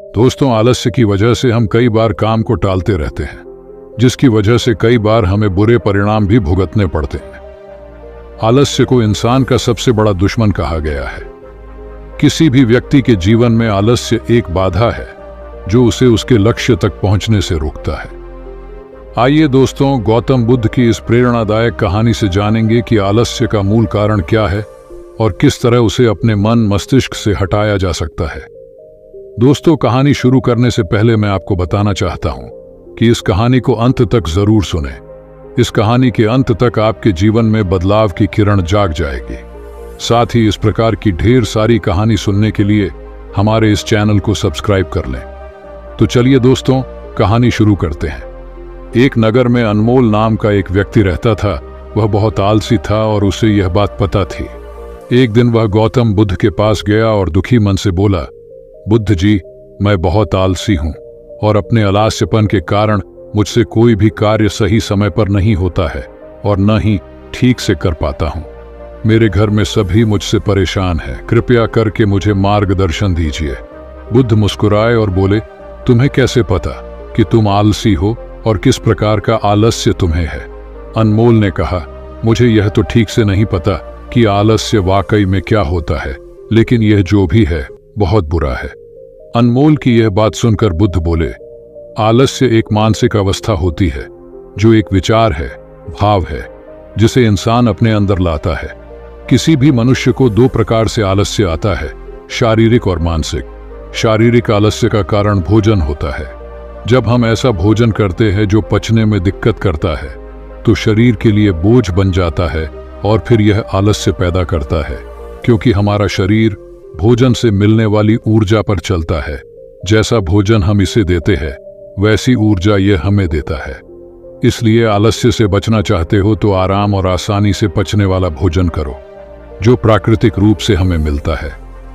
दोस्तों, आलस्य की वजह से हम कई बार काम को टालते रहते हैं, जिसकी वजह से कई बार हमें बुरे परिणाम भी भुगतने पड़ते हैं। आलस्य को इंसान का सबसे बड़ा दुश्मन कहा गया है। किसी भी व्यक्ति के जीवन में आलस्य एक बाधा है जो उसे उसके लक्ष्य तक पहुंचने से रोकता है। आइए दोस्तों, गौतम बुद्ध की इस प्रेरणादायक कहानी से जानेंगे कि आलस्य का मूल कारण क्या है और किस तरह उसे अपने मन मस्तिष्क से हटाया जा सकता है। दोस्तों, कहानी शुरू करने से पहले मैं आपको बताना चाहता हूं कि इस कहानी को अंत तक जरूर सुनें। इस कहानी के अंत तक आपके जीवन में बदलाव की किरण जाग जाएगी। साथ ही इस प्रकार की ढेर सारी कहानी सुनने के लिए हमारे इस चैनल को सब्सक्राइब कर लें। तो चलिए दोस्तों, कहानी शुरू करते हैं। एक नगर में अनमोल नाम का एक व्यक्ति रहता था। वह बहुत आलसी था और उसे यह बात पता थी। एक दिन वह गौतम बुद्ध के पास गया और दुखी मन से बोला, बुद्ध जी, मैं बहुत आलसी हूं और अपने आलस्यपन के कारण मुझसे कोई भी कार्य सही समय पर नहीं होता है और न ही ठीक से कर पाता हूं। मेरे घर में सभी मुझसे परेशान हैं। कृपया करके मुझे मार्गदर्शन दीजिए। बुद्ध मुस्कुराए और बोले, तुम्हें कैसे पता कि तुम आलसी हो और किस प्रकार का आलस्य तुम्हें है? अनमोल ने कहा, मुझे यह तो ठीक से नहीं पता कि आलस्य वाकई में क्या होता है, लेकिन यह जो भी है बहुत बुरा है। अनमोल की यह बात सुनकर बुद्ध बोले, आलस्य एक मानसिक अवस्था होती है जो एक विचार है, भाव है, जिसे इंसान अपने अंदर लाता है। किसी भी मनुष्य को दो प्रकार से आलस्य आता है, शारीरिक और मानसिक। शारीरिक आलस्य का कारण भोजन होता है। जब हम ऐसा भोजन करते हैं जो पचने में दिक्कत करता है तो शरीर के लिए बोझ बन जाता है और फिर यह आलस्य पैदा करता है, क्योंकि हमारा शरीर भोजन से मिलने वाली ऊर्जा पर चलता है। जैसा भोजन हम इसे देते हैं वैसी ऊर्जा यह हमें देता है। इसलिए आलस्य से बचना चाहते हो तो आराम और आसानी से पचने वाला भोजन करो जो प्राकृतिक रूप से हमें मिलता है।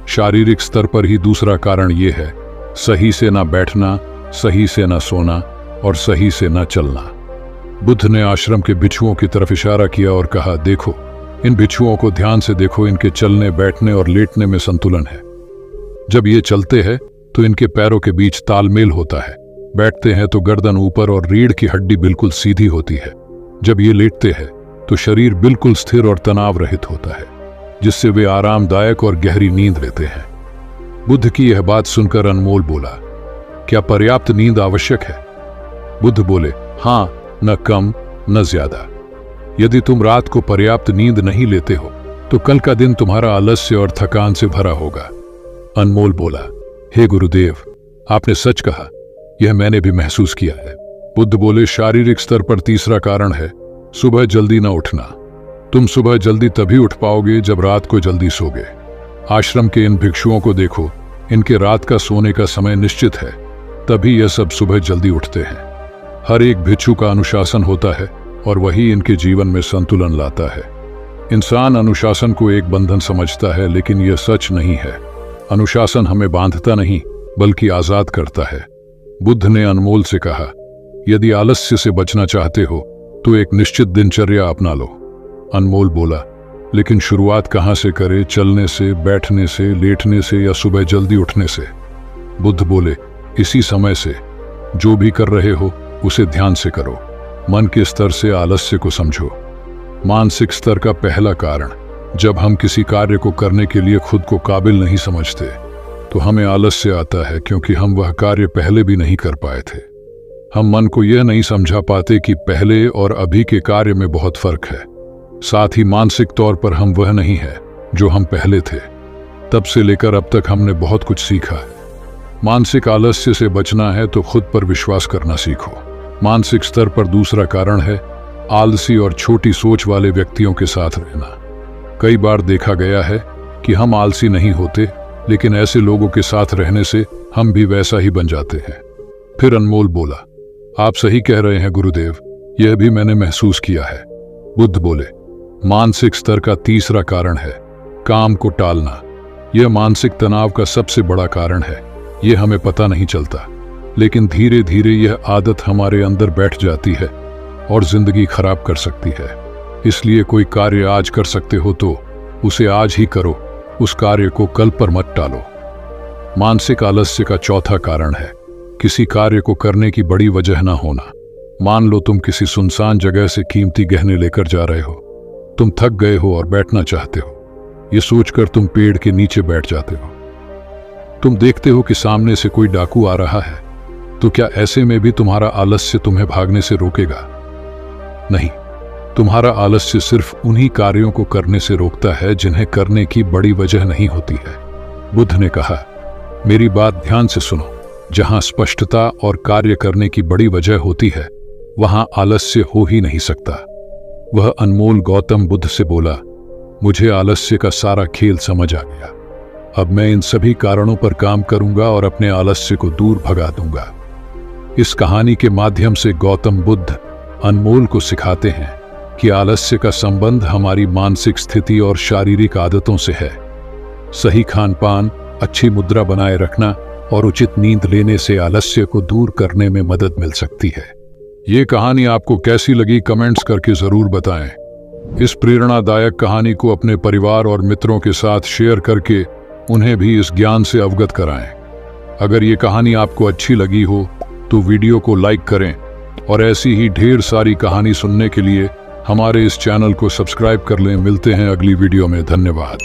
शारीरिक स्तर पर ही दूसरा कारण यह है, सही से ना बैठना, सही से ना सोना और सही से ना चलना। बुद्ध ने आश्रम के भिक्षुओं की तरफ इशारा किया और कहा, देखो, इन भिक्षुओं को ध्यान से देखो। इनके चलने, बैठने और लेटने में संतुलन है। जब ये चलते हैं तो इनके पैरों के बीच तालमेल होता है। बैठते हैं तो गर्दन ऊपर और रीढ़ की हड्डी बिल्कुल सीधी होती है। जब ये लेटते हैं तो शरीर बिल्कुल स्थिर और तनाव रहित होता है, जिससे वे आरामदायक और गहरी नींद लेते हैं। बुद्ध की यह बात सुनकर अनमोल बोला, क्या पर्याप्त नींद आवश्यक है? बुद्ध बोले, हाँ, न कम न ज्यादा। यदि तुम रात को पर्याप्त नींद नहीं लेते हो तो कल का दिन तुम्हारा आलस्य और थकान से भरा होगा। अनमोल बोला, हे गुरुदेव, आपने सच कहा, यह मैंने भी महसूस किया है। बुद्ध बोले, शारीरिक स्तर पर तीसरा कारण है सुबह जल्दी न उठना। तुम सुबह जल्दी तभी उठ पाओगे जब रात को जल्दी सोगे। आश्रम के इन भिक्षुओं को देखो, इनके रात का सोने का समय निश्चित है, तभी यह सब सुबह जल्दी उठते हैं। हर एक भिक्षु का अनुशासन होता है और वही इनके जीवन में संतुलन लाता है। इंसान अनुशासन को एक बंधन समझता है, लेकिन यह सच नहीं है। अनुशासन हमें बांधता नहीं बल्कि आजाद करता है। बुद्ध ने अनमोल से कहा, यदि आलस्य से बचना चाहते हो तो एक निश्चित दिनचर्या अपना लो। अनमोल बोला, लेकिन शुरुआत कहां से करें? चलने से, बैठने से, लेटने से या सुबह जल्दी उठने से? बुद्ध बोले, इसी समय से। जो भी कर रहे हो उसे ध्यान से करो। मन के स्तर से आलस्य को समझो। मानसिक स्तर का पहला कारण, जब हम किसी कार्य को करने के लिए खुद को काबिल नहीं समझते तो हमें आलस्य आता है, क्योंकि हम वह कार्य पहले भी नहीं कर पाए थे। हम मन को यह नहीं समझा पाते कि पहले और अभी के कार्य में बहुत फर्क है। साथ ही मानसिक तौर पर हम वह नहीं है जो हम पहले थे। तब से लेकर अब तक हमने बहुत कुछ सीखा है। मानसिक आलस्य से बचना है तो खुद पर विश्वास करना सीखो। मानसिक स्तर पर दूसरा कारण है आलसी और छोटी सोच वाले व्यक्तियों के साथ रहना। कई बार देखा गया है कि हम आलसी नहीं होते, लेकिन ऐसे लोगों के साथ रहने से हम भी वैसा ही बन जाते हैं। फिर अनमोल बोला, आप सही कह रहे हैं गुरुदेव, यह भी मैंने महसूस किया है। बुद्ध बोले, मानसिक स्तर का तीसरा कारण है काम को टालना। यह मानसिक तनाव का सबसे बड़ा कारण है। यह हमें पता नहीं चलता, लेकिन धीरे धीरे यह आदत हमारे अंदर बैठ जाती है और जिंदगी खराब कर सकती है। इसलिए कोई कार्य आज कर सकते हो तो उसे आज ही करो, उस कार्य को कल पर मत टालो। मानसिक आलस्य का चौथा कारण है किसी कार्य को करने की बड़ी वजह ना होना। मान लो तुम किसी सुनसान जगह से कीमती गहने लेकर जा रहे हो। तुम थक गए हो और बैठना चाहते हो। ये सोचकर तुम पेड़ के नीचे बैठ जाते हो। तुम देखते हो कि सामने से कोई डाकू आ रहा है। तो क्या ऐसे में भी तुम्हारा आलस्य तुम्हें भागने से रोकेगा? नहीं, तुम्हारा आलस्य सिर्फ उन्हीं कार्यों को करने से रोकता है जिन्हें करने की बड़ी वजह नहीं होती है। बुद्ध ने कहा, मेरी बात ध्यान से सुनो, जहां स्पष्टता और कार्य करने की बड़ी वजह होती है वहां आलस्य हो ही नहीं सकता। वह अनमोल गौतम बुद्ध से बोला, मुझे आलस्य का सारा खेल समझ आ गया। अब मैं इन सभी कारणों पर काम करूंगा और अपने आलस्य को दूर भगा दूंगा। इस कहानी के माध्यम से गौतम बुद्ध अनमोल को सिखाते हैं कि आलस्य का संबंध हमारी मानसिक स्थिति और शारीरिक आदतों से है। सही खानपान, अच्छी मुद्रा बनाए रखना और उचित नींद लेने से आलस्य को दूर करने में मदद मिल सकती है। ये कहानी आपको कैसी लगी कमेंट्स करके जरूर बताएं। इस प्रेरणादायक कहानी को अपने परिवार और मित्रों के साथ शेयर करके उन्हें भी इस ज्ञान से अवगत कराएं। अगर ये कहानी आपको अच्छी लगी हो तो वीडियो को लाइक करें और ऐसी ही ढेर सारी कहानी सुनने के लिए हमारे इस चैनल को सब्सक्राइब कर लें। मिलते हैं अगली वीडियो में। धन्यवाद।